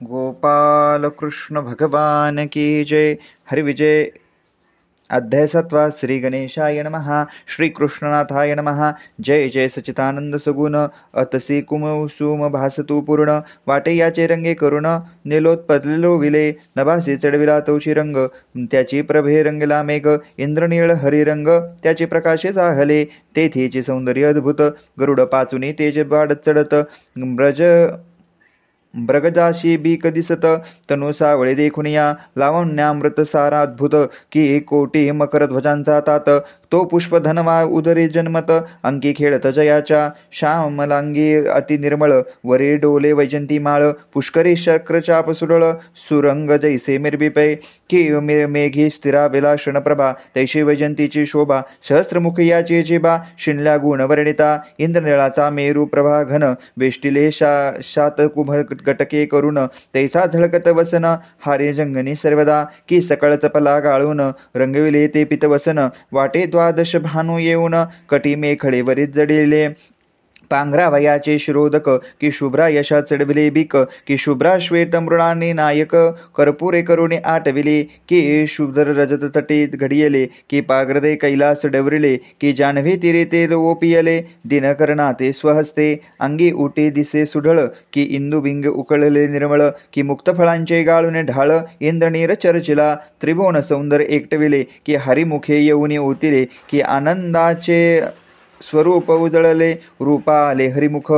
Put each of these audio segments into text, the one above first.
गोपाल कृष्ण भगवान की जय. हरिविजय. अध्याय 7. श्री गणेशाय नमः. श्री कृष्णनाथाय नमः. जय जय सच्चिदानंद सगुण. अतसी कुमसुम भासतु पूर्ण. वाटे याचे रंगे करुण. निलोत्पदलो विले. नभासी चढविला तोची रंग. त्याची प्रभे रंगला मेघ. इंद्रनीळ हरिरंग. त्याचे प्रकाशे जाहले. तेथीचे सौंदर्य अद्भुत. गरुड पाचुनी तेज वाढत चढत. ब्रगजाशी बीक दिसत. तनु सावळे देखुन या. लावण्यामृत सारा अद्भुत. की कोटी मकर ध्वजांचा तात. तो पुष्प धनवा उदरी जन्मत. अंकी खेळत जयाच्या. श्यामलांगी अति निर्मळ. वरे डोले वैजंती माळ. पुष्करी शक्रचाप सुरळ. सुरंग जैसे मिरबिपै. की मेघी स्थिरा विलासण प्रभा. तैशी वैजंतीची शोभा. सहस्त्रमुख याची जिबा. शिणल्या गुण वर्णिता. इंद्रनिळाचा मेरू प्रभा घन. वेष्टिले शातकुभ गटके करून. तैसा झळकत वसन. हारे जंगनी सर्वदा. की सकळ चपला गाळून. रंगविले ते पितवसन. वाटे द्वादश भानू येऊन. कटी मेखळेवरीत जडिले. पांघरा वयाचे शिरोदक. की शुभ्रा यशा चढविले बीक. की शुभ्रा श्वेत मृणाने नायक. कर्पुरे करुणे आटविले. की शुभ्र रजत तटीत घडियले. की पाग्रदे कैलास डवरिले. की जान्हवी तिरे तेल ओपियले. दिनकरणा ते स्वहस्ते. अंगी उटे दिसे सुढळ. की इंदुबिंग उकळले निर्मळ. की मुक्तफळांचे गाळून ढाळ. इंद्रनीर चर्चिला. त्रिभुवन सौंदर्य एकटविले. की हरिमुखे येऊनी ओतिले. की आनंदाचे स्वरूप उजळले. रूपा आले हरिमुख.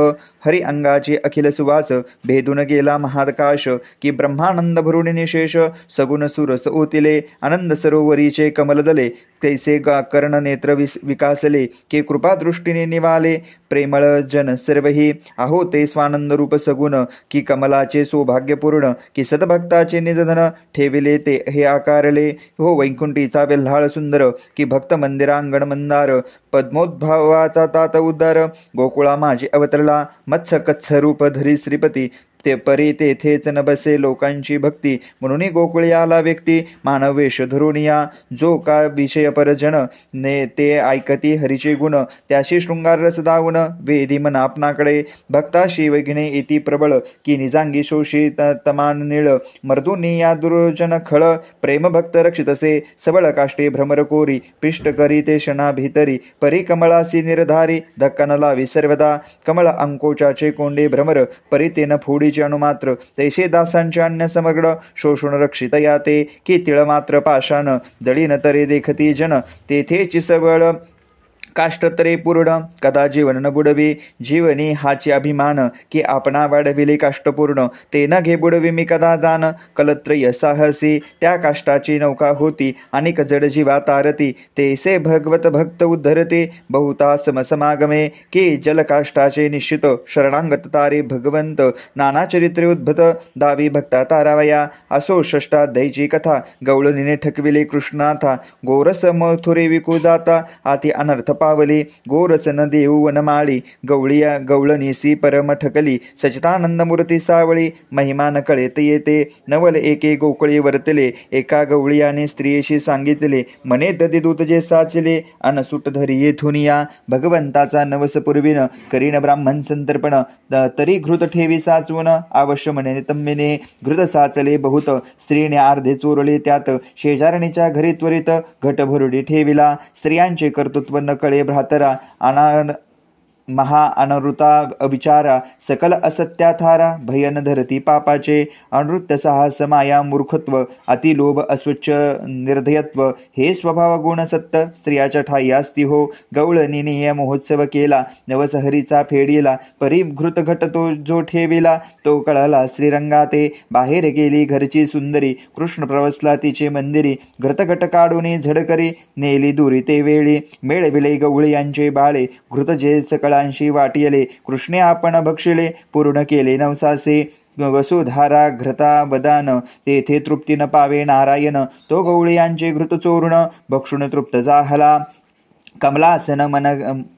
हरि अंगाचे अखिल सुवास. भेदून गेला महादकाश. की ब्रह्मानंद भरून निशेष. सगुण सुरस ओतिले. आनंद सरोवरीचे कमलदले. तैसे कर्ण नेत्र विकासले. की कृपादृष्टीने निवाले. प्रेमळ जन सर्वही. आहो ते स्वानंद रूप सगुण. की कमलाचे सौभाग्यपूर्ण. की सद्भक्ताचे निजधन. ठेविले ते हे आकारले. हो वैकुंठीचा वेल्हाळ सुंदर. की भक्त मंदिरांगण मंदार. पद्मोद्भावाचा तात उद्दार. गोकुळा माझी अवतरला. मत्स्य कच्छ रूप धरी श्रीपती. ते परी तेथेच न बसे लोकांची भक्ती. म्हणून गोकुळी आला व्यक्ती. मानव वेश धरून या. जो का विषय परजन. ने ते ऐकती हरीचे गुण. त्याशी शृंगार रस दावून. वेदी मन आपणाकडे. भक्ताशी वगिणे येती प्रबळ. की निजांगी शोषी तमान निळ. मर्दुनी या दुर्जन खळ. प्रेम भक्त रक्षितसे. सबळ काष्टे भ्रमर कोरी. पिष्ट करी ते क्षणा भीतरी. परी कमळासी निर्धारी. धक्का न लावी सर्वदा. कमळ अंकोचाचे कोंडे भ्रमर. परी तेन फोडी अनुमात्र. तैसे दासांचे अन्य समग्र. शोषून रक्षित याते. की तिळ मात्र पाषाण. दळीन तरे देखती जन. तेथेची सबळ काष्टतरे पूर्ण. कदा जीवन न बुडवी. जीवनी हाची अभिमान. की आपणा वाढविले काष्टपूर्ण. ते न घे बुडवी मी कदा जाण. कलत्रय साहसी. त्या काष्टाची नौका होती. अनेक जड जीवा तारती. तेसे भगवत भक्त उद्धरते. बहुता समसमागमे. की जलकाष्टाचे निश्चित. शरणांगत तारे भगवंत. नाना चरित्रे उद्भत. दावी भक्ता तारावया. असो षष्टाध्यायीची कथा. गवळणीने ठकविले कृष्णाथा. गोरस मथुरे विकू जाता. आती अनर्थ पावली. गोरसन देऊ वनमाळी. गवळणीसी परम ठकली. सचितानंद मूर्ती सावळी. महिमा न कळेत येते. नवल एके गोकुळी वर्तले. एका गवळीयाने स्त्रियेशी सांगितले. मने ददिदूत जे साचले. अनसुट धरी येथून या. भगवंताचा नवस पूर्वीन. करीन ब्राह्मण संतर्पण. तरी घृत ठेवी साचवून. अवश्य म्हणे तम्मिने. घृत साचले बहुत. स्त्रीने अर्धे चोरले त्यात. शेजारणीच्या घरी त्वरित. घट भरुडी ठेविला. स्त्रियांचे कर्तृत्व न कळे भ्रातरा. महा अनृता अविचारा. सकल असत्याथारा. भयन धरती पापाचे. अनृत्य साहस माया मूर्खत्व. अतिलोभ अस्वच्छ निर्दयत्व. हे स्वभाव गुण सत्य. स्त्रियाच्या ठाई असती हो. गवळणीने महोत्सव केला. नवस हरीचा फेडिला. परी घृत घट तो जो ठेविला. तो कळला श्रीरंगाते. बाहेर गेली घरची सुंदरी. कृष्ण प्रवसला तिचे मंदिरी. घृतघट काढून झडकरी. नेली दुरी ते वेळी. मेळविले गवळी यांचे बाळे. घृत जे सकळांशी वाटियले. कृष्णे आपण भक्षिले. पूर्ण केले नवसासे. वसुधारा घृता वदान. तेथे तृप्ती न पावे नारायण. तो गवळी यांचे घृत चोरून. भक्षुण तृप्त जाहला. कमलासन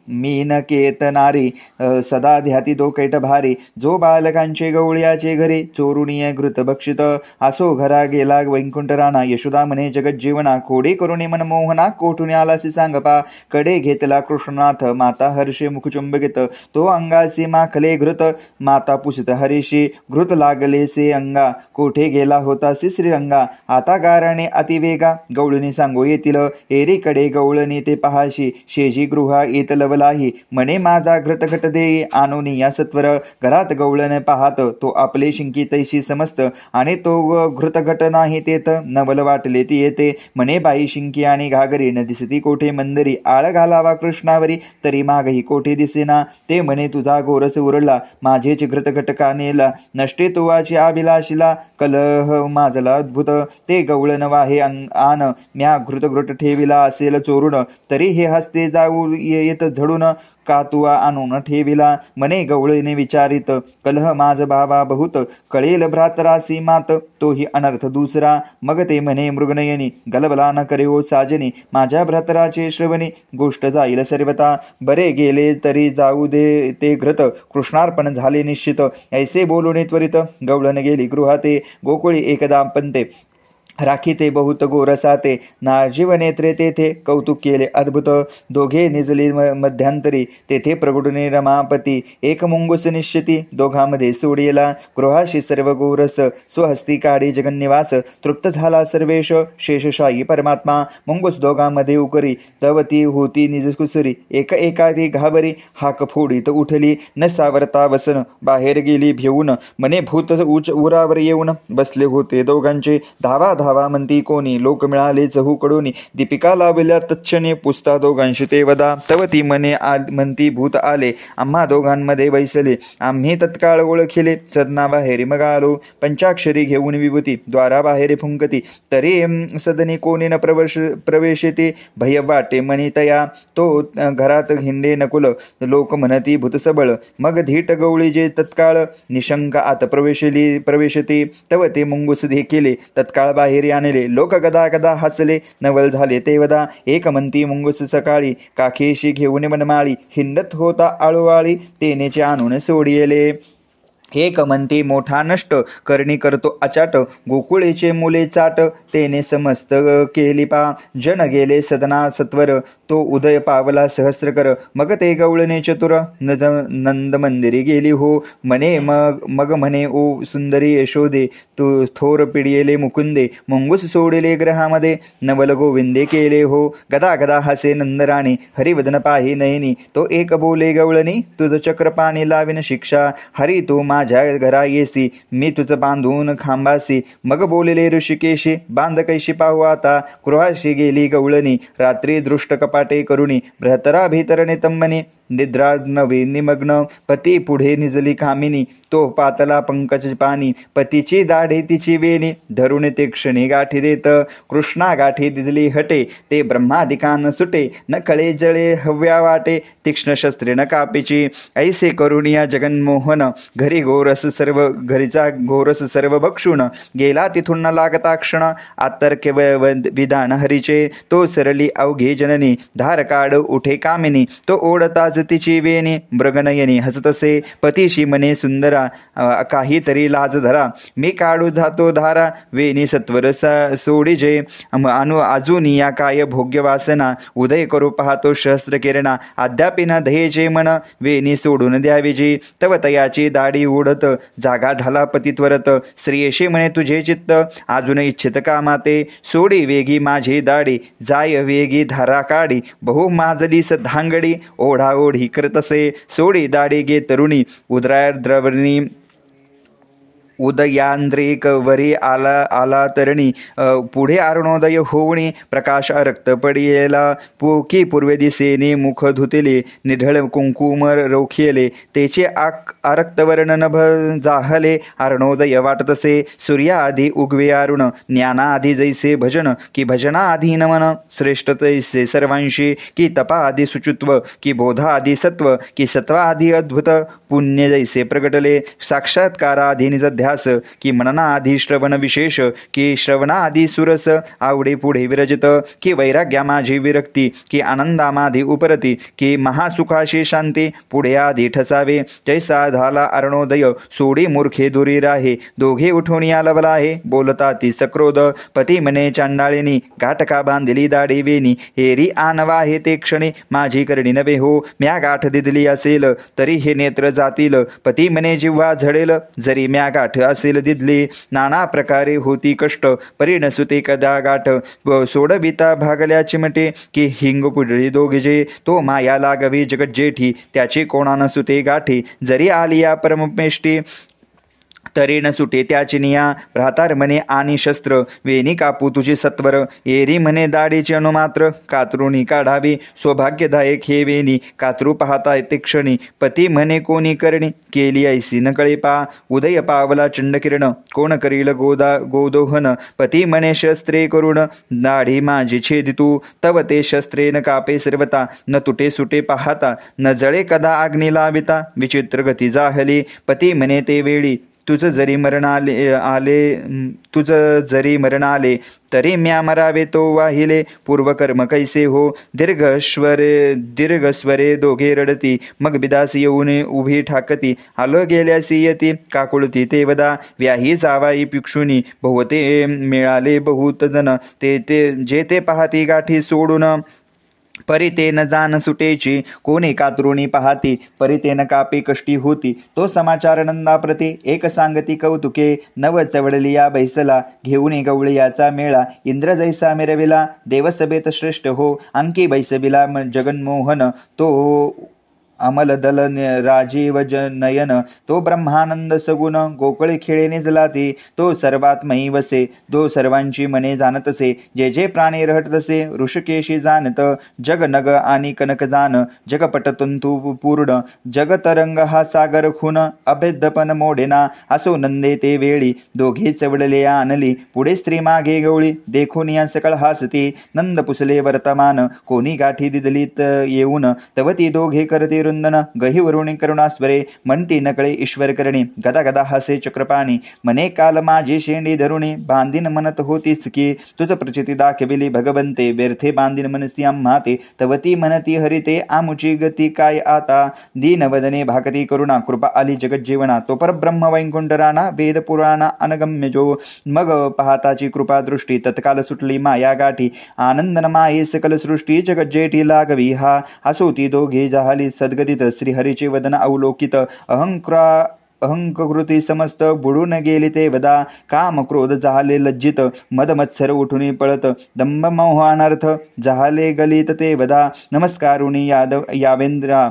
मी न केतनारी सदा ध्याती डोकेट भारी, जो बालकांचे गवळ्याचे घरी चोरुणीय घृत भक्षित, असो घरा गेला वैकुंठ राणा, यशोदा म्हणे जगज्जीवना, खोडे करुणे मनमोहना, कोठून आलासी सांगपा, कडे घेतला कृष्णनाथ, माता हर्षे मुखचुंबकित, तो अंगासी माखले घृत, माता पुसित हरीशी, घृत लागले से अंगा, कोठे गेला होतासी श्रीरंगा, आता गाराने अतिवेगा, गवळणी सांगो येतील, एरीकडे गवळणी ते पहाशी, शेजी गृहा येत लवलाही, म्हणे माझा घृत घट देई, आणोनी या सत्वर, घरात गवळण पाहात, तो आपले शिंकी तैशी समस्त, आणि तो घृत घट नाही तेत, नवल वाटले ती येते, म्हणे बाई शिंकी आणि घागरी, न दिसती कोठे मंदरी, आळ घालावा कृष्णावरी, तरी मागही कोठे दिसेना, ते म्हणे तुझा गोरस उरला, माझेच घृत घट का नेला, नष्टे तुवाची अभिलाषिला, कलह माझला अद्भुत, ते गवळण वाहे आन, म्या घृत घृट ठेविला असेल चोरून, तरी हे हस्ते जाऊ येत झडून, का तुवा आणून ठेविला, म्हणे गवळीने विचारित, कलह माझ बाबा बहुत, कळेल भ्रातरासी मात, तोही अनर्थ दुसरा, मग ते म्हणे मृगनयनी, गलबला न करे ओ साजनी, माझ्या भ्रातराचे श्रवणी, गोष्ट जाईल सर्वता, बरे गेले तरी जाऊ दे ते घृत, कृष्णार्पण झाले निश्चित, ऐसे बोलून त्वरित, गवळण गेली गृहाते, गोकुळी एकदा पंते, राखी ते बहुत गोरसाते, नाजीव नेत्रे तेथे कौतुक केले अद्भुत, दोघे निजली मध्यांतरी, तेथे प्रगुडणे रमापती, एक मुंगूस निश्चिती, दोघांमध्ये सोडियला, गृहाशी सर्व गोरस, स्वहस्ती काढी जगन्निवास, तृप्त झाला सर्वेश, शेषशाही परमात्मा, मुंगूस दोघांमध्ये उकरी, तवती होती निजकुसरी, एक एकादी घाबरी, हाक फोडीत उठली, न सावरता वसन, बाहेर गेली भिवून, म्हणे भूत उरावर येऊन बसले होते दोघांचे, धावा धावा म्हणती कोणी, लोक मिळाले चहूकडून, दीपिका लावल्या तच्छणे, पुसता दोघांशी ते वदा, तव ती म्हणे म्हणती भूत आले, आम्हा दोघांमध्ये बैसले, आम्ही तत्काळ ओळखिले, सदना बाहेर मग आलो, पंचाक्षरी घेऊन विभूती, द्वारा बाहेर फुंकती, तरी सदनी कोणी न प्रवेशते, भय वाटे म्हणितया, तो घरात हिंडे नकुल, लोक म्हणती भूत सबळ, मग धीट गवळी जे तत्काळ, निशंक आत प्रवेशते, तव ते मुंगूस देखिले, तत्काळ बाहेर आणले, लोक गदा गदा हसले, नवल झाले तेवदा, एक म्हणती मुंगूस सकाळी, काखेशी घेऊन मनमाळी, हिंडत होता आळूवाळी, तेनेचे आणून सोडियले, एक म्हणती मोठा नष्ट, करणी करतो अचाट, गोकुळीचे मुले चाट, तेने समस्त केली पा, जन गेले सदना सत्वर, तो उदय पावला सहस्त्रकर, मग ते गवळणे चतुर, नंद मंदिरी गेली हो, म्हणे मग म्हणे ओ सुंदरी यशोदे, तू थोर पिडियेले मुकुंदे, मुंगूस सोडिले ग्रहामध्ये, नवल गोविंदे केले हो, गदा गदा हसे नंदराणी, हरिवदन पाही नयनी, तो एक बोले गवळणी, तुझ चक्र पाणी लाविन शिक्षा, हरी तू माझ्या घरा येसी, मी तुझं बांधून खांबासी, मग बोलले ऋषिकेशी, बांध कैशी पाहू आता, गृहाशी गेली गवळणी, रात्री दृष्ट कपाटे करुणी, बृहतरा भीतरणे तम्मनी, निद्रा नवी निमग्न, पती पुढे निजली कामिनी, तो पातला पंकज पाणी, पतीची दाढी तिची वेणी, धरून ते क्षणी गाठी देत, कृष्णा गाठी दिली हटे, ते ब्रह्मादिकान सुटे, न कळे जळे हव्या वाटे, तीक्ष्ण शस्त्रे न कापीची, ऐसे करुणिया जगन्मोहन, घरीचा घोरस सर्व भक्षून, गेला तिथून न लागता क्षण, आतर्क्य विधान हरीचे, तो सरली अवघे जननी, धार काढ उठे कामिनी, तो ओढताच तिची वेणी, मृगनयनी हसतसे, पतीशी म्हणे सुंदरा, काहीतरी लाज धरा, मी काढू जातो धारा, वेणी सत्वर सोडीजे, अजून या काय भोग्य वासना, उदय करू पाहतो सहस्त्र किरणा, अद्यापि न दयेचे मन, वेणी सोडून द्यावीजी, तव तयाची दाढी उडत, जागा झाला पती त्वरत, श्रेयशी म्हणे तुझे चित्त, अजून इच्छित कामाते, सोडी वेगी माझी दाढी, जाय वेगी धारा काढी, बहु माजलीस धांगडी, ओढा ओढी करतसे, सोडी दाढी गे तरुणी, उद्राय द्रवणी, उदयांद्रिक वरी आला तरणी, पुढे अरुणोदय होवणी, प्रकाश रक्त पडियेला, की पूर्वे दिसेने मुख धुतले, निढळ कुंकुम रोखियले, तेचे आरक्तवर्ण नभ जाहले, अरुणोदय वाटतसे, सूर्याआधी उगवे अरुण, ज्ञानाआधी जैसे भजन, की भजनाआधी नमन, श्रेष्ठ तैसे सर्वांशी, की तपाआधी सुचुत्व, की बोधाआधी सत्व, की सत्वाआधी अद्भुत, पुण्य जैसे प्रगटले, साक्षात्काराआधी निज ध्यान, ध्यास की मनना आधी श्रवण विशेष की श्रवणा आधी सुरस आवडे पुढे विरजित की वैराग्या माझी विरक्ती की आनंदा माधी उपरती की महासुखाशी शांती पुढे आधी ठसावे जैसा झाला अरुणोदय सोडी मूर्खे दुरी राहे दोघे उठून या लवला आहे बोलता ती सक्रोध पती मने चांडाळिनी गाठका बांधिली दाढी वेणी हेरी आनवा हे ते क्षणी माझी करणी नवे हो म्या गाठ दिदली असेल तरी हे नेत्र जातील पती मने जिव्हा झडेल जरी म्या गाठ असेल दिदली नाना प्रकारे होती कष्ट परिणसुते कदा गाठ सोडविता भागल्या चिमटे की हिंग पुढळी दोघे तो माया लागवी जगत जेठी त्याची कोणान सुते गाठी जरी आलिया परमपेष्टी तरी न सुटे त्याची निया भ्रातार म्हणे आणि शस्त्र वेणी कापू तुझे सत्वर एरी म्हणे दाढीची अनुमात्र कातरुणी काढावी सौभाग्यदायक हे वेणी कातरू पाहता येते क्षणी पती म्हणे कोणी करणी केली ऐसी न कळे पा उदय पावला चंडकिरण कोण करील गोदोहन पती म्हणे शस्त्रे करुण दाढी माझी छेदितू तव ते शस्त्रे न कापे सर्वता न तुटे सुटे पाहता न जळे कदा आग्नी लाविता विचित्र गती जाहली पती म्हणे ते वेळी तुझं जरी मरण आले तरी म्या मरावे तो वाहिले पूर्वकर्म कैसे हो दीर्घस्वरे दोघे रडती मग बिदास येऊन उभी ठाकती आलो गेल्यासी येती काकुळती ते वदा व्याही जावाई पिक्षुनी बहुते मिळाले बहुत जण ते जे ते पाहती गाठी सोडून परिते न जाण सुटेची कोणी कातरुणी पाहती परिते न कापे कष्टी होती तो समाचार नंदाप्रती एक सांगती कौतुके नव चवडली या बैसला घेऊन गवळी याचा मेळा इंद्र जैसा मिरविला देवसभेत श्रेष्ठ हो अंकी बैसविला जगन्मोहन तो अमल दल राजीव नयन तो ब्रह्मानंद सगुण गोकुळे खेळे निजलाती तो सर्वात मही वसे तो सर्वांची मने जाणतसे जे जे प्राणी रहटतसे ऋषिकेशी जाणत जग नग आणि कनक जाण जगपट तंतु पूर्ण जगतरंग हा सागर खून अभेदपन मोडेना असो नंदे ते वेळी दोघे चवडले आणली पुढे स्त्री मागे गवळी देखून या सकळ हासती नंद पुसले वर्तमान कोणी गाठी दिदलीत येऊन तवती दोघे करते वृंदन गहिवरुणी करुणास्वरे म्हणती नकळे ईश्वर करणी गदा गदा हसे चक्रपाणी मने काल माझी शेंडी धरुणी बांधीन म्हणत होतीस की तुझ प्रचिती दाखविली भगवंते व्यर्थे बांधीन मनसी आम्हाते तवती म्हणती हरिते आमुची गती काय आता दीनवदने भाकती करुणा कृपा आली जगज्जीवना तो परब्रह्म वैकुंठ राणा वेद पुराणा अनगम्य जो मग पाहताची कृपा दृष्टी तत्काल सुटली माया गाठी आनंदन माये सकल सृष्टी जगज्जेठी लागवी हा असोती दोघे जाहली सद्गदित श्रीहरीचे वदन अवलोकित अहंकृती समस्त बुडून गेली ते वदा काम क्रोध झाले लज्जित मद मत्सर उठून पळत दंभ मोह अनर्थ झाले गलित ते वदा नमस्कारुणी यावेंद्रा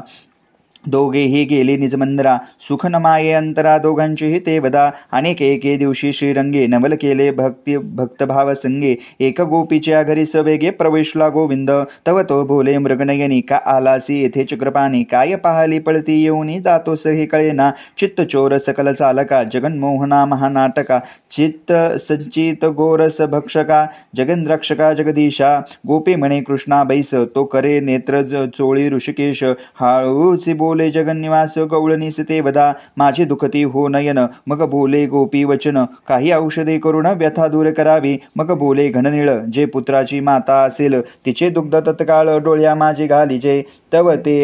दोघेही गेली निजमंदिरा सुख न माये अंतरा दोघांचीही ते वदा अनेक एके दिवशी श्रीरंगे नवल केले भक्तभाव संगे एक गोपीच्या घरी सवेगे प्रवेशला गोविंद तव तो बोले मृगनयनी का आलासी येथे चक्रपाणी काय पाहली पळती येऊनी जातोस हे कळेना चित्त चोर सकल चालका जगन्मोहना महानाटका चित्त संचित गोरस भक्षका जगनरक्षका जगदीशा गोपी म्हणे कृष्णा बैस तो करे नेत्र चोळी ऋषिकेश हाळूची बोले जगन्निवास गवळणीस ते वदा माझी दुखती हो नयन मग बोले गोपी वचन काही औषधे करून व्यथा दूर करावी मग बोले घननीळ जे पुत्राची माता असेल तिचे दुग्ध तत्काळ डोळ्या माझे घालीजे तव ते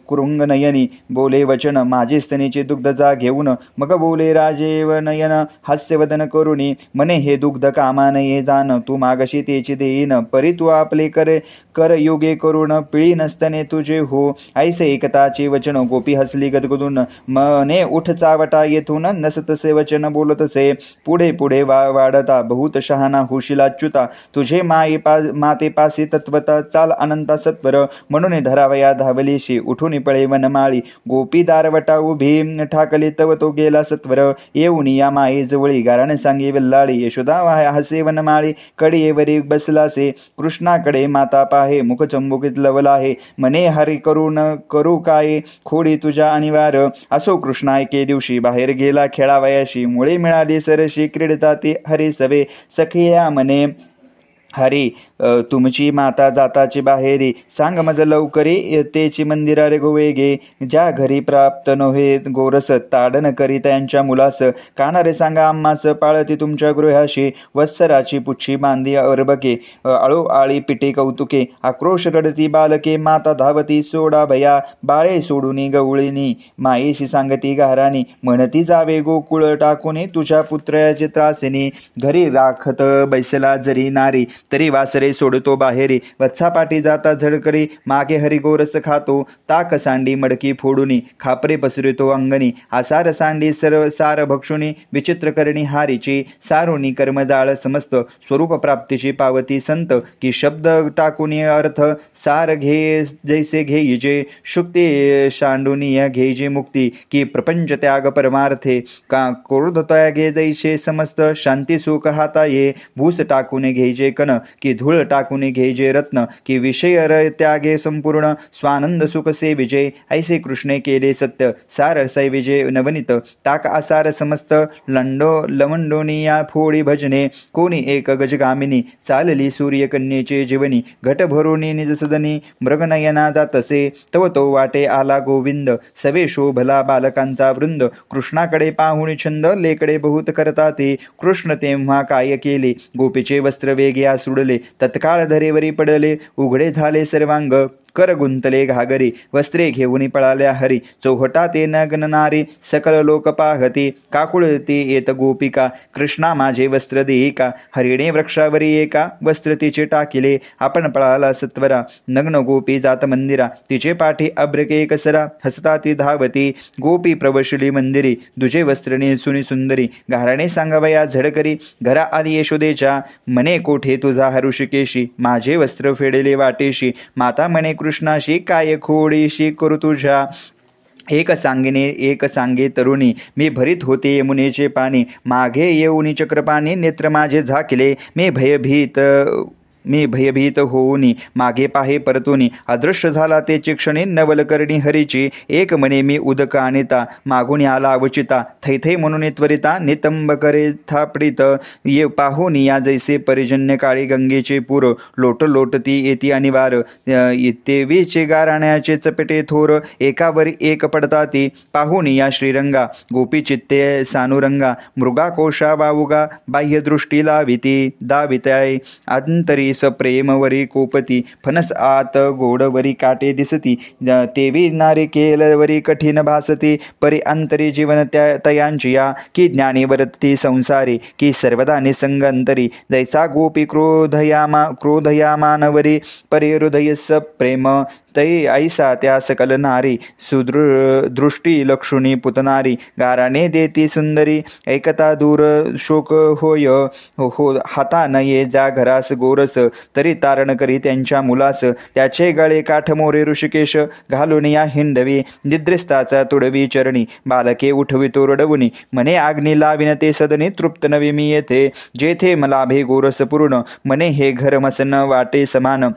कुरुंग नयनी बोले वचन माझे स्तनीचे दुग्ध जा घेऊन मग बोले राजेव नयन हास्यवदन करुणी मने हे दुग्ध कामा नये जाण तू मागशी तेची देईन परी तू आपले कर योगे करून पिळी नसतने तुझे हो ऐसे एकताचे वचन गोपी हसली गदगदून मने उठ चावटा येथून नसतसे वचन बोलतसे पुढे पुढे वाढता बहुत शहाणा होशील अच्युता तुझे माते पासी तत्वता चाल अनंता सत्वर म्हणून धरावया धावलीशी उठून पळे वनमाळी गोपी दारवटा उभी ठाकली तव तो गेला सत्वर येऊन या माये जवळी गारण सांगे वल्लाळी यशोदा हसे वनमाळी कडियेवरी बसलासे कृष्णाकडे माता पाहे मुख चंबुकीत लवला आहे मने हरी करू काय खोडी तुझ्या अनिवार असो कृष्णा एके दिवशी बाहेर गेला खेळावयाशी मुळे मिळाली सरशी क्रीडता ते हरी सवे सखिया मने हरी तुमची माता जाताची बाहेरी सांग मज लवकरी येतेची मंदिरा रे गोवेगे ज्या घरी प्राप्त नव्हे गोरस ताडन करी त्यांच्या मुलास कानारे सांगा आम्हास पाळती तुमच्या गृहाशी वत्सराची पुच्छी बांधी अर्भके आळो आळी पिटे कौतुके आक्रोश रडती बालके माता धावती सोडा भया बाळे सोडूनी गवळीनी मायेशी सांगती घाराणी म्हणती जावे गोकुळ टाकुनी तुझ्या पुत्र्याचे त्रासिनी घरी राखत बैसला जरी नारी तरी वासरे सोडतो बाहेरी वत्सापाठी जाता झडकरी मागे हरी गोरस खातो ताक सांडी मडकी फोडुनी खापरे पसरतो अंगणी आसार सांडी सर्व सार भक्षुनी विचित्र करणी हारीची सारुणी कर्मजाळ समस्त स्वरूप प्राप्तीची पावती संत की शब्द टाकुनी अर्थ सार घे जैसे घेईजे शुक्ती शांडुनीय घेईजे मुक्ती की प्रपंच त्याग परमार्थे का क्रोध त्यागे जैसे समस्त शांती सुख हाता ये भूस टाकून घ्यायचे कण की धूळ टाकून घ्यायचे रत्न की विषय त्यागे संपूर्ण स्वानंद सुख से विजय ऐसे कृष्णे केले सत्य सार सै विजय नवनीत ताक आसार समस्त लवंडोनिया फोडी भजने कोणी एक गजगामिनी चालली सूर्यकन्येचे जीवनी घट भरुनी निज सदनी मृगनयना जातसे तव तो वाटे आला गोविंद सवे शोभला बालकांचा वृंद कृष्णाकडे पाहुणी छंद लेकडे बहुत करता ते कृष्ण तेव्हा काय केले गोपीचे वस्त्र वेग्या सुडले तत्काळ धरेवरी पडले उघडे झाले सर्वांग कर गुंतले घागरी वस्त्रे घेऊन पळाल्या हरी चौहटा ते नग्न नारी सकल लोक पाहती काकुळती येत गोपिका कृष्णा माझे वस्त्र देई का हरिणे वृक्षावरी एका वस्त्र तिचे टाकिले आपण पळाला सत्वरा नग्न गोपी जात मंदिरा तिचे पाठी अब्रके कसरा हसता ती धावती गोपी प्रवशली मंदिरी दुजे वस्त्र नेसुनी सुंदरी घराणे सांगावया झडकरी घरा आली यशोदेच्या मने कोठे तुझा हरुषिकेशी माझे वस्त्र फेडेले वाटेशी माता म्हणे कृष्णाशी काय खोडीशी करू तुझ्या एक सांगे तरुणी मी भरीत होते यमुनेचे पाणी मागे येऊनी चक्रपाणी नेत्र माझे झाकले मी भयभीत होऊनी मागे पाहे परतुनी अदृश्य झाला ते चिक्षणी नवलकर्णी हरीची एक म्हणे मी उदक आणिता मागून आला अवचिता थैथै म्हणून त्वरिता नितंब करे थापडीत ये पाहून या जैसे परिजन्य काळी गंगेचे पूर लोटती येती अनिवार तेवीचे गाराण्याचे चपेटे थोर एकावर एक पडता ती पाहून या श्रीरंगा गोपी चित्ते सानुरंगा मृगा कोशा वावुगा बाह्यदृष्टी लाविती दाविताय अंतरी सप्रेमवरी कोपती फणस आत गोडवरी काटे दिसती तेवी नारिकेलवरी कठीण भासती परी अंतरी जीवन तयांची या की ज्ञानी वरती संसारी की सर्वदा निसंग अंतरी जैसा गोपी क्रोधयामानवरी परी हृदय सप्रेम तै ऐसा त्या सकल नारी दृष्टी लक्षुणी पुतनारी गाराने देती सुंदरी ऐकता दूर शोक होय हो हाता नये जा घरास गोरस तरी तारण करी त्यांच्या मुलास त्याचे गळे काठ मोरे ऋषिकेश घालून या हिंडवी निद्रिस्ताचा तुडवी चरणी बालके उठवी तो रडवुनी मने आग्नी लाविन ते सदनी तृप्त नवी मी येथे जेथे मलाभे गोरस पूर्ण मने हे घर मसन वाटे समान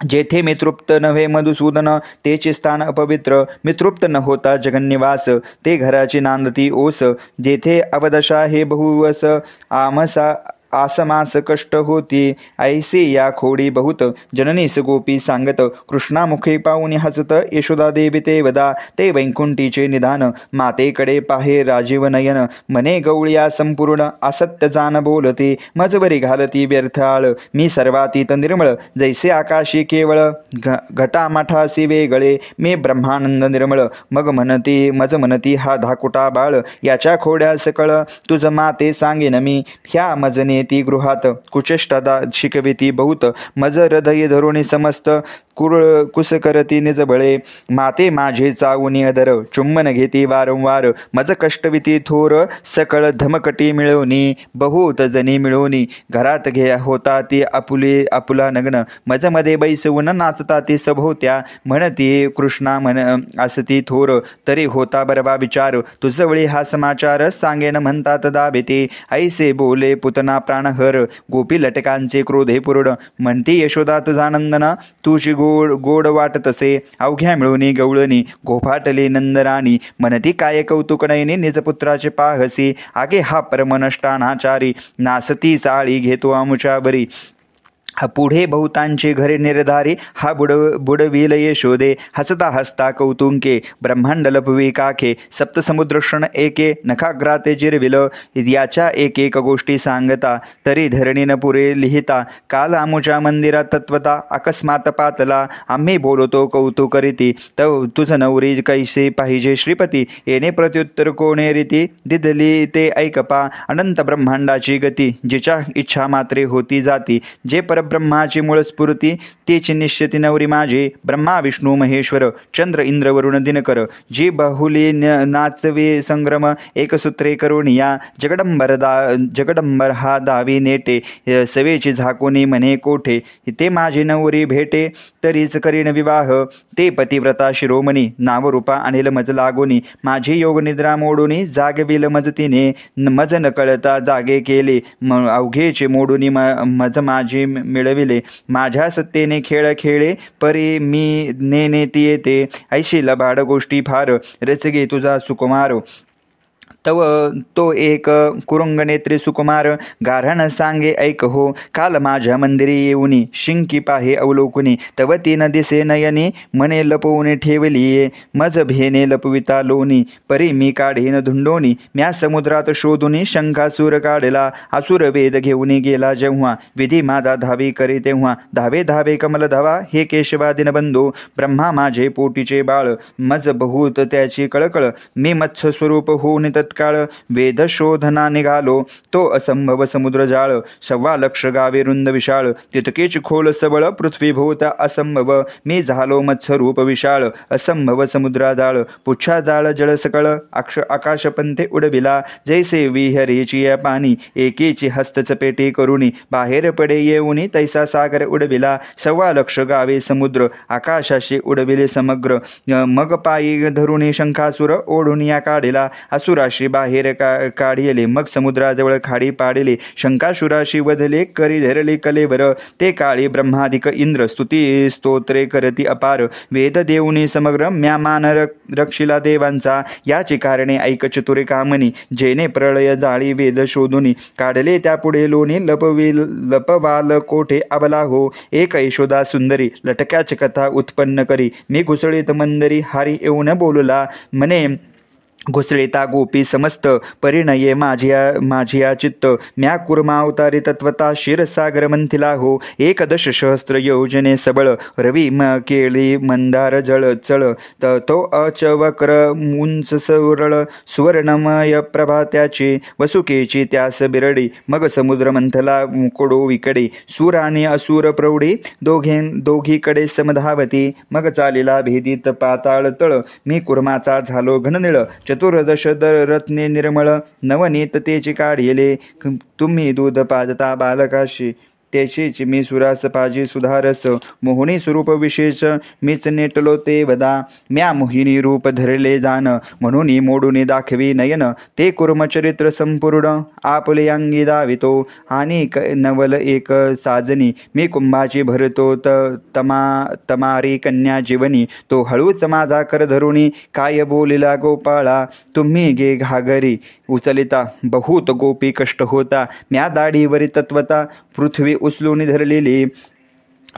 जेथे मी तृप्त नव्हे मधुसूदन तेचे स्थान अपवित्र मी तृप्त न होता जगन्निवास ते घराची नांदती ओस जेथे अवदशा हे बहुवस आमसा आसमास कष्ट होती ऐसे या खोडी बहुत जननीस गोपी सांगत कृष्णामुखे पाहुणी हसत यशोदा देवी ते वदा ते वैकुंठीचे निधान मातेकडे पाहे राजीव नयन मने गवळ्या संपूर्ण असत्य जाण बोलते मजवरी घालती व्यर्थाळ मी सर्वातीत निर्मळ जैसे आकाशी केवळ घटामठासी वेगळे मी ब्रह्मानंद निर्मळ मग म्हणती हा धाकुटा बाळ याच्या खोड्या सकळ तुझ माते सांगेन मी ह्या मजने ती गृहात कुचेष्टा शिकविती बहुत मज हृदय धरुणी समस्त कुस करती निज बळे माते माझे चावुनी अदर चुंबन घेती वारंवार मज कष्टविती थोर सकळ धमकटी मिळवणी बहुत जणी मिळवणी घरात होता ती आपुला नग्न मजमध्ये बैसवून नाचता ती सभोवत्या म्हणती कृष्णा असती थोर तरी होता बरवा विचार तुझवळी हा समाचार सांगेन म्हणतात दाबिते ऐसे बोले पुतना प्राणहर गोपी लटकांचे क्रोधे पूर्ण म्हणती यशोदा तुझा नंदन तुझी गोड वाटत असे अवघ्या मिळवणी गवळणी गोफाटले नंदराणी म्हणती काय कौतुक नयनी निजपुत्राचे पाहसी आगे हा परमनष्टानाचारी नासती चाळी घेतो आमुच्या बरी पुढे बहुतांचे घरे निर्धारी हा बुडविल यशोदे हसता हसता कौतुंके ब्रह्मांड लपवी काखे सप्तसमुद्र क्षण एके नखाग्राते जिरविल याच्या एक एक गोष्टी सांगता तरी धरणीन पुरे लिहिता काल आमुच्या मंदिरात तत्वता अकस्मात पातला आम्ही बोलतो कौतुकरीती तव तुझ नवरी कैसे पाहिजे श्रीपती येणे प्रत्युत्तर कोणे रीती दिदली ते ऐकपा अनंत ब्रह्मांडाची गती जिच्या इच्छा मात्रे होती जाती जे ब्रह्माची मूळ स्फूर्ती तीची निश्चिती नवरी माझी ब्रह्मा विष्णू महेश्वर चंद्र इंद्र वरुण दिनकर जी बहुली नाचवे संग्रम एकसूत्रे करुणिया जगडंबर हा दावी नेटे सवेची झाकोनी म्हणे कोठे ते माझी नवरी भेटे तरीच करीन विवाह ते पतिव्रता शिरोमणी नावरूपा अनिल मज लागोनी माझी योग निद्रा मोडूनी जागविल मजतीने मज न कळता जागे केले अवघेचे मोडूनी मज माझी मिळविले माझ्या सत्तेने खेळ खेळे परी मी नेने ती येते ऐशी लबाड गोष्टी फार रचगे तुझा सुकुमार तव तो एक कुरुंग नेत्री सुकुमार गाऱ्हाण सांगे ऐक हो काल माझ्या मंदिरी येऊनी शिंकी पाहे अवलोकुनी तव तीन दिसे नयनी मने लपवून ठेवली मज भेने लपविता लोणी परी मी काढीन धुंडोनी म्या समुद्रात शोधुनी शंखासूर काढला असुर वेद घेऊन गेला जेव्हा विधी माझा धावी करी तेव्हा धावे धावे कमल धावा हे केशवा दिनबंधू ब्रह्मा माझे पोटीचे बाळ मज बहुत त्याची कळकळ मी मत्स्य स्वरूप होऊन तत्काळ वेद शोधना निघालो तो असंभव समुद्र जाळ 1.25 लक्ष गावे रुंद विशाळ तितकेच खोल सबळ पृथ्वी भोवत असंभव मी झालो मत्स्यरूप विशाळ असंभव समुद्रा जाळ पुच्छा जाळ जळ सकळ आकाश पंथे उडविला जैसे विहरीची पाणी एकेची हस्त चपेटी करुणी बाहेर पडे येऊनी तैसा सागर उडविला 1.25 लक्ष गावे समुद्र आकाशाशी उडविले समग्र मग पायी धरुणी शंखासुर ओढून या काढिला असुराशी बाहेर काढिले मग समुद्राजवळ खाडी पाडिले शंकासुराशी वधले करी धरले कलेवर ते काळी ब्रह्मादिक इंद्र स्तुती स्तोत्रे करती अपार वेद देऊनी समग्र म्यामान रक्षिला देवांचा याची कारणे ऐक चतुरे कामनी जेने प्रळय जाळी वेद शोधुनी काढले त्यापुढे लोणी लपवाल कोठे अबला हो एक यशोदा सुंदरी लटक्याच कथा उत्पन्न करी मी घुसळीत मंदरी हारी येऊन बोलला म्हणे घुसळीता गोपी समस्त परिणये माझिया चित्त म्या कुर्मा अवतारी तत्वता क्षीरसागर मंथिला हो 11 सहस्त्र योजने सबळ रवी केळी मंदार जळ चळ तो अचवक्र उंच सरळ सुवर्णमय प्रभा त्याची वसुकेची त्यास बिरडी मग समुद्र मंथला कोडो विकडी सूर आणि असुर प्रौढी दोघीकडे समधावती मग चालीला भेदीत पाताळ तळ मी कुर्माचा झालो घननिळ चतुर्दश रत्ने निर्मळ नवनीत तेची काढिले तुम्ही दूध पाजता बालकाशी त्याचीच मी सुरास पाजी सुधारस मोहिनी स्वरूप विशेष मीच नेटलो ते वदा म्या मोहिनी रूप धरले जान म्हणून मोडून दाखवी नयन ते कुर्मचरित्र संपूर्ण आपले अंगी दावितो आणि नवल एक साजनी मी कुंभाची भरतो तमारी कन्या जीवनी तो हळूच माझा कर धरुणी काय बोलिला गोपाळा तुम्ही गे घागरी उचलिता बहुत गोपी कष्ट होता म्या दाढीवरी तत्वता पृथ्वी उचलून धरलेली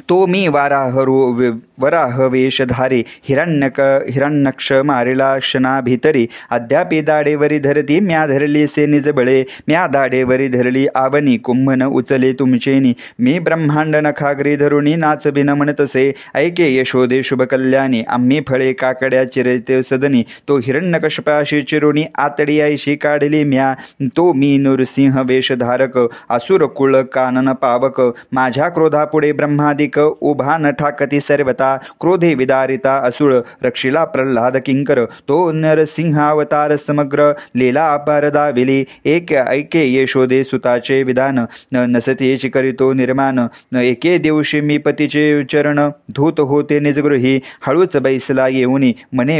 तो मी वराह वेशधारी हिरण्यक्ष मारिला क्षणा भीतरी अद्यापि दाडेवरी धरती म्या धरली से निजबळे म्या दाडेवरी धरली आवनी कुंभन उचले तुमचेनी मी ब्रह्मांड नखागरी धरुणी नाचबिन म्हणतसे ऐके यशोदे शुभ कल्याणी आम्ही फळे काकड्या चिरते सदनी तो हिरण्यकश्यपाशी चिरुणी आतडी आईशी काढली म्या तो मी नृसिंह वेशधारक असुर कुळ कानन पावक माझ्या क्रोधापुढे ब्रह्मादिक उभा न ठाकती सर्वता क्रोधे विदारिता असुळ रक्षिला प्रल्हाद किंकर तो नरसिंहावतार समग्र लीला अपार दाविली एक ऐके यशोदे सुताचे विधान नसतेची करीतो निर्माण एके दिवशी मी पतीचे चरण धूत होते निजगृही हळूच बैसला येऊनी मने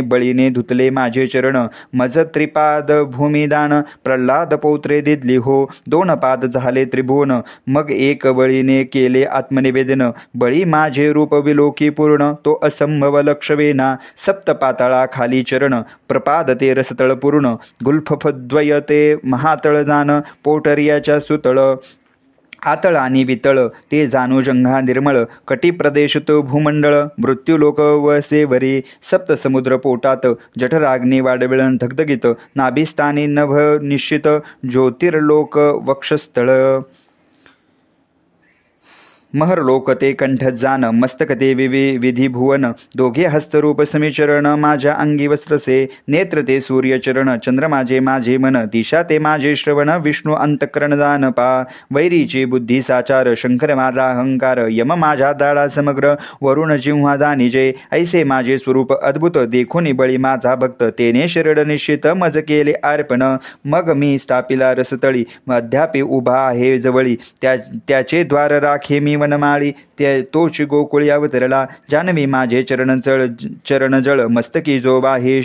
बळीने धुतले माझे चरण मज त्रिपाद भूमिदान प्रल्हाद पौत्रे दिदली हो 2 पाद झाले त्रिभुवन मग एक बळीने केले आत्मनिवेदन बळी माझे रूप विलोकी पूर्ण तो असंभव लक्षवेना सप्त पाताळा खाली चरण प्रपाद ते रसतळ पूर्ण गुल्फद्वय ते महातळ जान पोटरियाच्या सुतळ आतळ आणि वितळ ते जाणू जंघा निर्मळ, कटिप्रदेश तो भूमंडळ, मृत्यूलोक वसेवरी, सप्त समुद्र पोटात, जठराग्नी वाडविळण धगधगित, नाभिस्थानी नभ निश्चित, ज्योतिर्लोक वक्षस्थळ, महरलोक ते कंठ जान, मस्तक ते विधी भुवन, दोघे हस्तरूप समीचरण, माझ्या अंगी वस्त्रसे, नेत्र ते सूर्यचरण, चंद्र माझे मन, दिशा ते माझे श्रवण, विष्णू अंतकरण दान पा, वैरीची बुद्धी साचार, शंकर माझा अहंकार, यम माझ्या दाळा समग्र, वरुण जिव्हा जानिजे, ऐसे माझे स्वरूप अद्भुत, देखोनी बळी माझा भक्त, तेने शरड निश्चित, मज केले अर्पण, मग मी स्थापिला रसतळी, अद्यापि उभा आहे जवळी, त्याचे द्वार राखे मी वनमाळी, तोच गोकुळी अवतरला, जान्हवी माझे चरणजळ, मस्तकी जो बाहे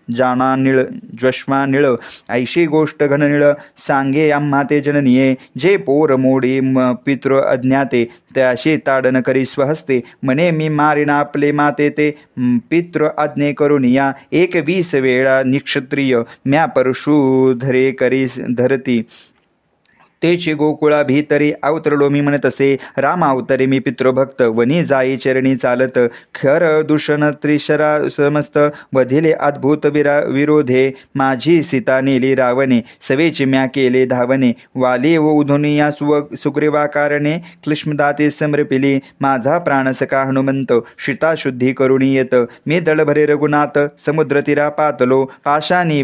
जाना निळ ज्वश्मा निळ, ऐशी गोष्ट घननिळ, सांगे आम्हा ते जननीये, जे पोर मोडी पितृ अज्ञाते, त्याशी ताडन करी स्वहस्ते, म्हणे मी मारिना आपले माते ते, पितृ आज्ञे करून या, 21 वेळा निक्षत्रिय, म्या परशु धरे करी धरती, तेची गोकुळा भीतरी अवतरलो मी म्हणतसे, राम अवतरे मी पितृभक्त, वनी जाई चरणी चालत, खर दूषण त्रिशरा समस्त, वधिले अद्भुत विरोधे, माझी सीता नेली रावणे, सवेची म्या केले धावणे, वाली व उधुनिया सुग्रीवाकारणे, क्लिष्मदाते समर्पिली, माझा प्राणसका हनुमंत, सीता शुद्धी करुणी येत, मी दळभरे रघुनाथ, समुद्र तीरा पातलो, पाशानी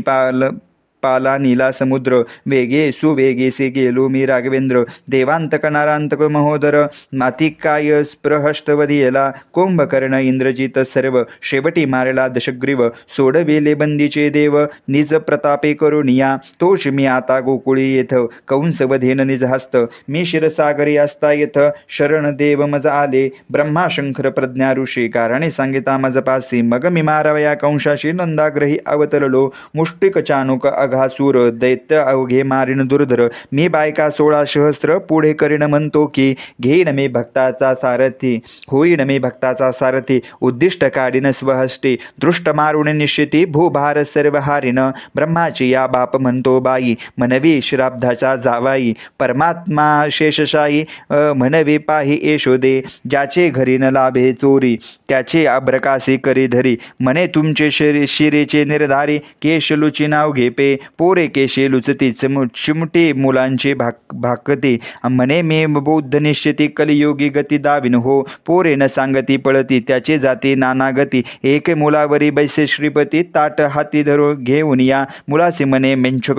पाला नीला समुद्र, वेगे सुवेगेसे गेलो मी राघवेंद्र, देवांतक नारांतक महोदर, मातिकाय स्पृहष्टवधियला, कुंभकर्ण इंद्रजित सर्व, शेवटी मारला दशग्रीव, सोडवेले बंदीचे देव, निज प्रतापे करुणिया, तोच मी आता गोकुळी येथ, कंसवधेन निज हस्त, मी क्षीरसागरी असता येथ, शरण देव मज आले, ब्रह्मा शंकर प्रज्ञा ऋषी, कारणे सांगिता मज पासी, मग मी मारावया कंशाशी, नंदाग्रही अवतरलो, मुष्टिक चाणूक अघासूर, दैत्य अवघे मारिन दुर्धर, मी बायका 16 सहस्त्र, पुढे करीन म्हणतो की, घेईन मी भक्ताचा सारथी, होईन मी भक्ताचा सारथी, उद्दिष्ट काढीन स्वहस्ते, दृष्ट मारुण निश्चिती, भूभार सर्व हारिन, ब्रह्माची या बाप म्हणतो बाई, म्हणवी श्राब्धाचा जावाई, परमात्मा शेषशाही, म्हणवी पाही यशोदे, ज्याचे घरी न लाभे चोरी, त्याचे अब्रकासी करी धरी, म्हणे तुमचे शिरेचे निर्धारी, केश लुची नाव घेपे, पोरे केशे लुचती, चिमटे मुलांचे भाकते, म्हणे मी बौद्ध निश्चिती, कलियोगी गती दाविन हो, पोरे न सांगती पळती, त्याचे जाती नाना गती, एक मुलावरी बैसे श्रीपती, ताट हाती धरो घेऊन या, मुलासे म्हणे मेंछक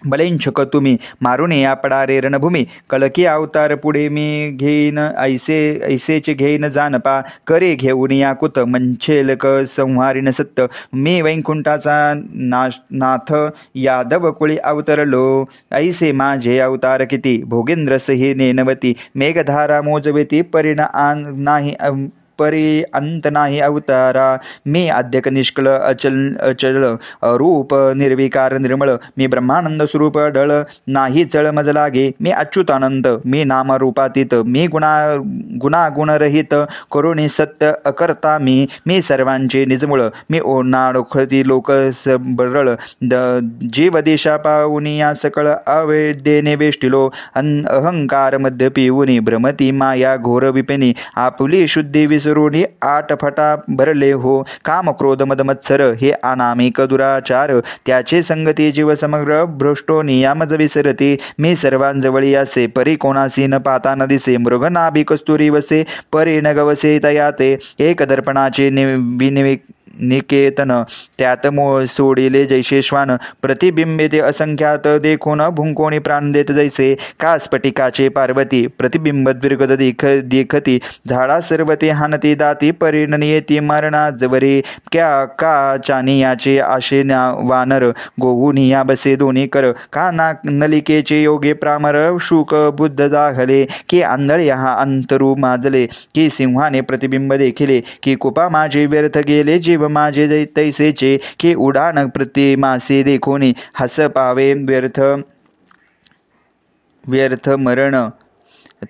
बलेंछक तुम्ही, मारून या पडारे रणभूमी, कळकी अवतार पुढे मी घेईन, ऐसेचे घेईन जानपा, करे घेऊन या कुत, मंछेल क संहारीन सत्य, मी वैकुंठाचा नाथ, यादव कुळी अवतरलो, ऐसे माझे अवतार किती, भोगेंद्रसही नेनवती, मेघधारा मोजवेती, परी अंत नाही अवतारा, मी अद्यक निष्कळ अचल रूप निर्विकार निर्मळ, मी ब्रह्मानंद स्वरूप ढळ, नाही चळ मज लागे, मी अच्युतानंद, मी नामरूपातीत, मी गुणागुणरहित, करुणी सत्य अकर्ता मी सर्वांचे निजमुळ, मी ओढणाडोखळती लोक सबरळ, जीव देशा पाहुनी या सकळ अवैद्येने वेष्टिलो, अहंकार मध्य पिऊनी, भ्रमती माया घोर विपिनी, आपुली शुद्धी विसरूनी, आठ फटा भरले हो, काम क्रोध मद मत्सर, हे अनामिक दुराचार, त्याचे संगती जीव समग्र भ्रष्टो नियामज विसरती, मी सर्वांजवळी असे, परी कोणासी न पाता न दिसे, मृग नाभी कस्तुरी वसे, परी न गवसे तयाते, एक दर्पणाचे निकेतन, त्यात सोडिले जैसे श्वान, प्रतिबिंबे ते असंख्यात, देखून भुंकोणी प्राण देत जैसे, का स्फटिकाचे पार्वती, प्रतिबिंब द्विर्गत देखती, झाडा सर्वते हानती दाती, परिणनियती मरणा जवरी, का चानियाचे आशे वानर, गोहुनिया बसे दोन्ही कर, का नलिकेचे योगे प्रामर, शुक बुद्ध दाखले, की आंधळे हा अंतरू माजले, की सिंहाने प्रतिबिंब देखिले, की कुपा माझे व्यर्थ गेले, जीव माझे तैसेचे, की उडान प्रतिमासे देखोनी, हस पावे व्यर्थ मरण,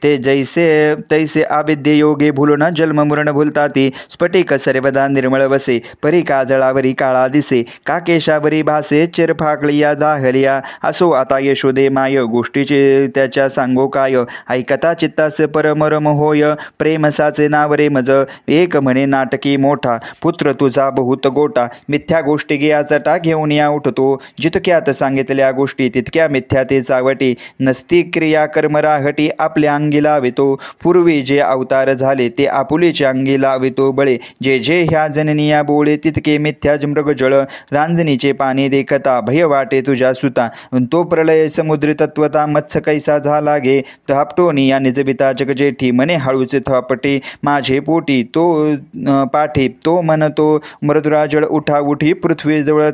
ते जैसे तैसे आविद्य योगे भूलून जन्म मरण भूलताती स्फटिक सर्वदा निर्मळ वसे परी काजळावरी काळा दिसे का केशावरी भासे चिरफाकलिया दाहलिया असो आता यशोदे माय गोष्टीचे त्याच्या सांगो काय ऐकता चित्तास परमरम होय प्रेमसाचे नावरे मज एक म्हणे नाटकी मोठा पुत्र तुझा बहुत गोटा मिथ्या गोष्टी गे चटा घेऊन या उठतो जितक्यात सांगितल्या गोष्टी तितक्या मिथ्या ते चावटी नसती क्रिया कर्म राहटी आपल्या अंगी लावितो पूर्वी जे अवतार झाले ते आपुलीच्या अंगी लावितो बळे जे जे ह्या जननिया बोळे तितके मिथ्या मृगजळ रांजणीचे पाणी देखता भय वाटे तुझ्या सुता तो प्रलय समुद्री तत्वता मत्स्य कैसा झाला गे थापटोनी या निजबिता जगजेठी मने हळूचे थापटी माझे पोटी तो पाठी तो म्हणतो मृदुराजळ उठा उठी पृथ्वी जवळ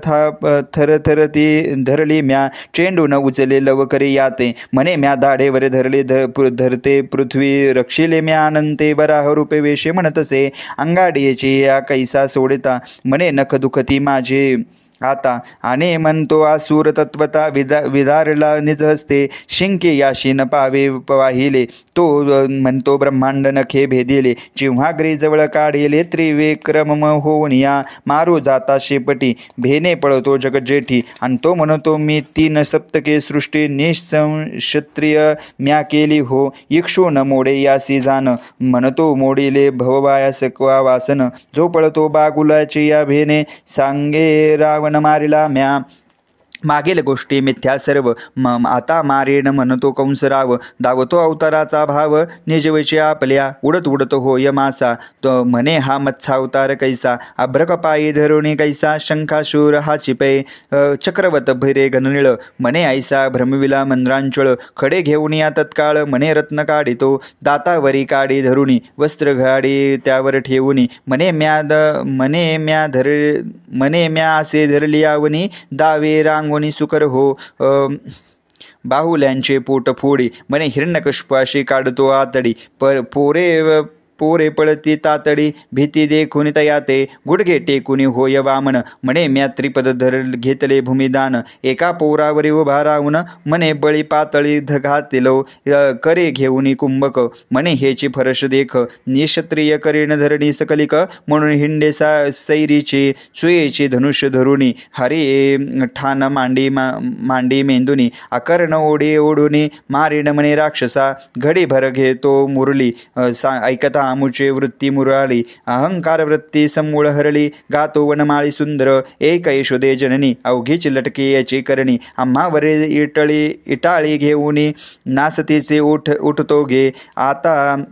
थर थर ती धरली म्या चेंडून उचले लवकरी याते म्हणे म्या दाढेवर धरले धरते पृथ्वी रक्षिले म्या अनंते वराह रूपे वेशे म्हणतसे अंगाडीची या कैसा सोडता म्हणे नख दुखती माझे आता आणि म्हणतो आसूर तत्वता विदारला निज हस्ते शिंके याशी न पावे पाहिले तो म्हणतो ब्रह्मांड नखे भेदिले जिव्हाग्री जवळ काढिले त्रिविक्रम होऊन या मारू जाता शेपटी भेने पळतो जगजेठी आणि तो म्हणतो मी 3 सप्तके सृष्टी निःक्षत्रिय म्या केली हो इक्षु न मोडे यासी जाण म्हणतो मोडीले भववाया सकवा वासन जो पळतो बागुलाची या भेने सांगे रावण मारिला म्या मागील गोष्टी मिथ्या सर्व आता मारेन म्हणतो कंसराव दावतो अवताराचा भाव निजवेचे आपल्या उडत उडत होय मासा तो म्हणे हा मत्स्यावतार कैसा अभ्रकपायी धरुणी कैसा शंखाशूर हा चिपे चक्रवत भैरे घननिळ म्हणे ऐसा भ्रमविला मंद्रांचळ खडे घेऊन या तत्काळ म्हणे रत्न काढितो दातावरी काढी धरुणी वस्त्र घाडी त्यावर ठेवूनी म्हणे म्या असे धरली आवनी दावे रांग सुकर हो बाहुल्यांचे पोट फोडी म्हणे हिरण्यकश्यपाशी काढतो आतडी पोरे पळती तातडी भीती देखून तयाते गुडघे टेकुनी होय वामन म्हणे म्या त्रिपद धर घेतले भूमिदान एका पोरावरी उभा राहून म्हणे बळी पातळी घातिलो करे घेऊनी कुंभक म्हणे हेची फरश देख निक्षत्रिय करीन धरणी सकलिक म्हणून हिंडे सैरीचे सुयेची धनुष्य धरुणी हरी ठाण मांडी मेंदुनी अकर्ण ओढी ओढुनी मारीन म्हणे राक्षसा घडी भर घेतो मुरली ऐकता आमुचे वृत्ती मुराळी अहंकार वृत्ती समूळ हरली गातो वनमाळी सुंदर एक यशोदे जननी अवघीची लटके याची करणी आम्हावरे इटाळी घेऊनी नासतीचे उठतो घे आता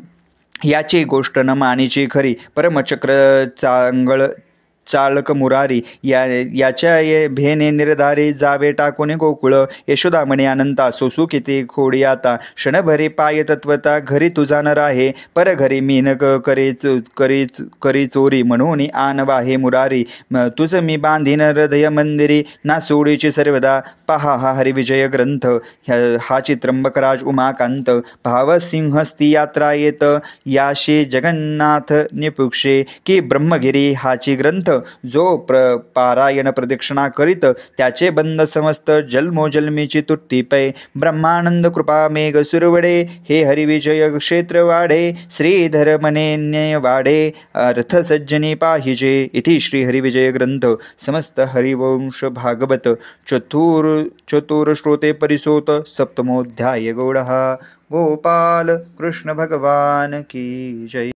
याची गोष्ट न मानीची खरी परमचक्र चालक मुरारी याच्या भेने निर्धारी जावे टाकून गोकुळ यशोदा म्हणे अनंता सोसू किती खोडी आता क्षणभरी पाय तत्वता घरी तुझा न राहे पर घरी मी न करी चोरी म्हणून आन वाहे मुरारी तुझ मी बांधीन हृदय मंदिरी ना सोडीची सर्वदा पहा हा हरिविजय ग्रंथ हाची त्र्यंबकराज उमाकांत भावसिंहस्ती यात्रा येत याशी जगन्नाथ निपुक्षे की ब्रह्मगिरी हाची ग्रंथ जो पारायण प्रदक्षिणा करीत त्याचे बंद समस्त जन्मोजन्मीची तुट्टी पै ब्रह्मानंद कृपा मेघ सुरवडे हे हरिविजय क्षेत्र वाढे श्रीधर मने वाढे अर्थ सज्जनी पाहिजे इति श्री हरिविजय ग्रंथ समस्त हरिवंश भागवत चतुर श्रोते परिसोत सप्तमोध्याय गौडः गोपाल कृष्ण भगवान की जय।